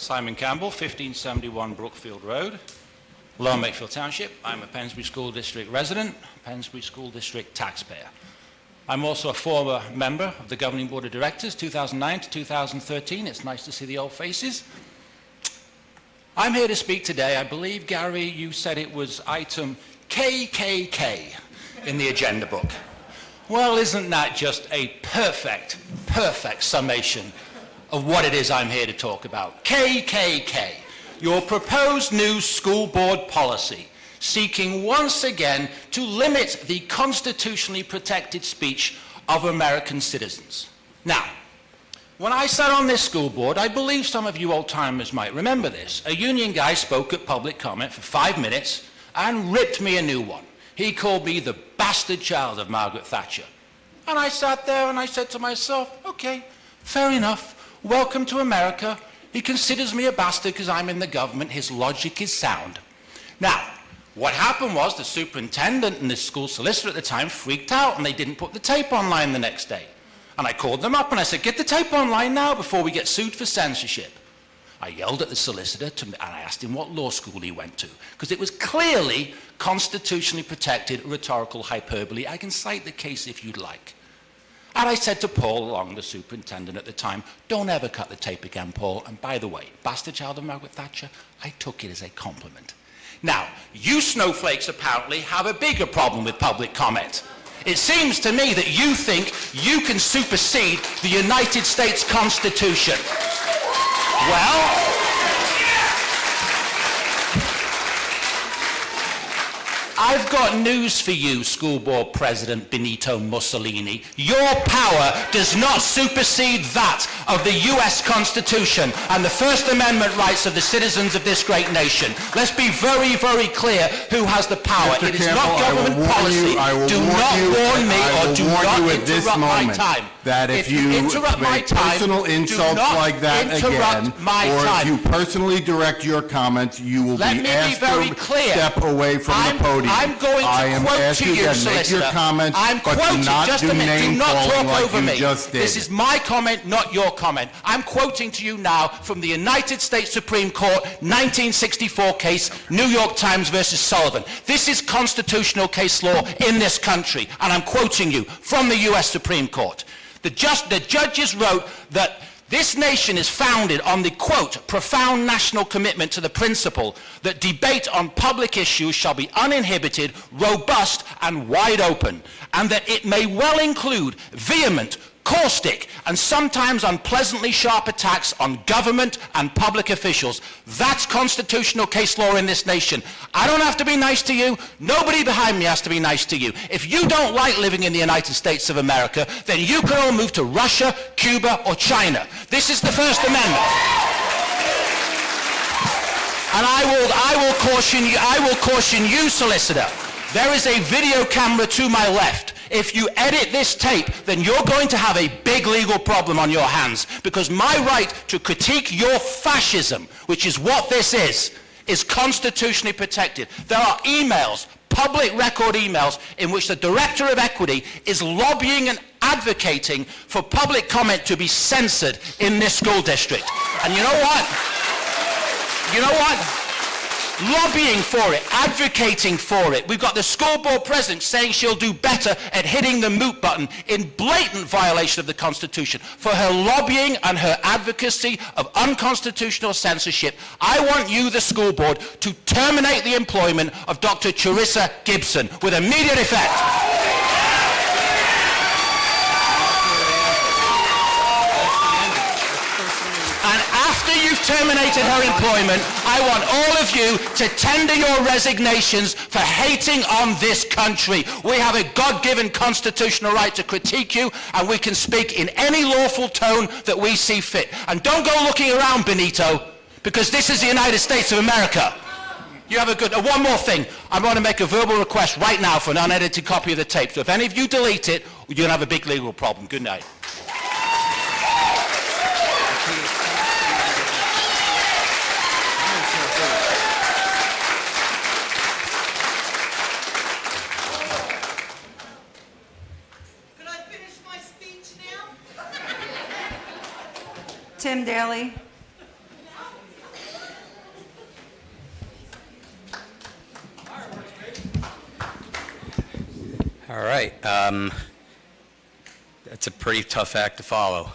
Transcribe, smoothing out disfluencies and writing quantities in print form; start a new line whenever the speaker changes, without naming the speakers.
Simon Campbell, 1571 Brookfield Road, Lower Makefield Township. I'm a Pensbury School District resident, Pensbury School District taxpayer. I'm also a former member of the Governing Board of Directors, 2009 to 2013. It's nice to see the old faces. I'm here to speak today. I believe, Gary, you said it was item KKK in the agenda book. Well, isn't that just a perfect summation of what it is I'm here to talk about? KKK, your proposed new school board policy, seeking once again to limit the constitutionally protected speech of American citizens. Now, when I sat on this school board, I believe some of you old-timers might remember this. A union guy spoke at public comment for 5 minutes and ripped me a new one. He called me the bastard child of Margaret Thatcher. And I sat there and I said to myself, okay, fair enough. Welcome to America. He considers me a bastard because I'm in the government. His logic is sound. Now, what happened was the superintendent and the school solicitor at the time freaked out and they didn't put the tape online the next day. And I called them up and I said, get the tape online now before we get sued for censorship. I yelled at the solicitor and I asked him what law school he went to, because it was clearly constitutionally protected rhetorical hyperbole. I can cite the case if you'd like. And I said to Paul Long, the superintendent at the time, don't ever cut the tape again, Paul. And by the way, bastard child of Margaret Thatcher, I took it as a compliment. Now, you snowflakes apparently have a bigger problem with public comment. It seems to me that you think you can supersede the United States Constitution. Well, I've got news for you, School Board President Benito Mussolini. Your power does not supersede that of the US Constitution and the First Amendment rights of the citizens of this great nation. Let's be very, very clear who has the power.
Mr.
It is
Campbell,
not government policy. Do not warn me or do not interrupt my time.
That if you
interrupt my
make
time,
personal insults like that again, or if you personally direct your comments, you will be asked to step away from the podium.
I'm going to quote to you, solicitor. I'm quoting, just a minute, do not talk over me. This is my comment, not your comment. I'm quoting to you now from the United States Supreme Court 1964 case, New York Times versus Sullivan. This is constitutional case law in this country, and I'm quoting you from the US Supreme Court. The judges wrote that this nation is founded on the, quote, profound national commitment to the principle that debate on public issues shall be uninhibited, robust, and wide open, and that it may well include vehement, caustic, and sometimes unpleasantly sharp attacks on government and public officials. That's constitutional case law in this nation. I don't have to be nice to you. Nobody behind me has to be nice to you. If you don't like living in the United States of America, then you can all move to Russia, Cuba, or China. This is the First Amendment. And I will caution you, solicitor. There is a video camera to my left. If you edit this tape, then you're going to have a big legal problem on your hands, because my right to critique your fascism, which is what this is constitutionally protected. There are emails, public record emails, in which the Director of Equity is lobbying and advocating for public comment to be censored in this school district. And you know what? Lobbying for it, advocating for it. We've got the school board president saying she'll do better at hitting the mute button in blatant violation of the Constitution for her lobbying and her advocacy of unconstitutional censorship. I want you, the school board, to terminate the employment of Dr. Charissa Gibson with immediate effect. And after you've terminated her employment, I want all of you to tender your resignations for hating on this country. We have a God-given constitutional right to critique you, and we can speak in any lawful tone that we see fit. And don't go looking around, Benito, because this is the United States of America. You have a good... one more thing. I'm going to make a verbal request right now for an unedited copy of the tape. So if any of you delete it, you're going to have a big legal problem. Good night.
Tim Daly. All right. That's a pretty tough act to follow.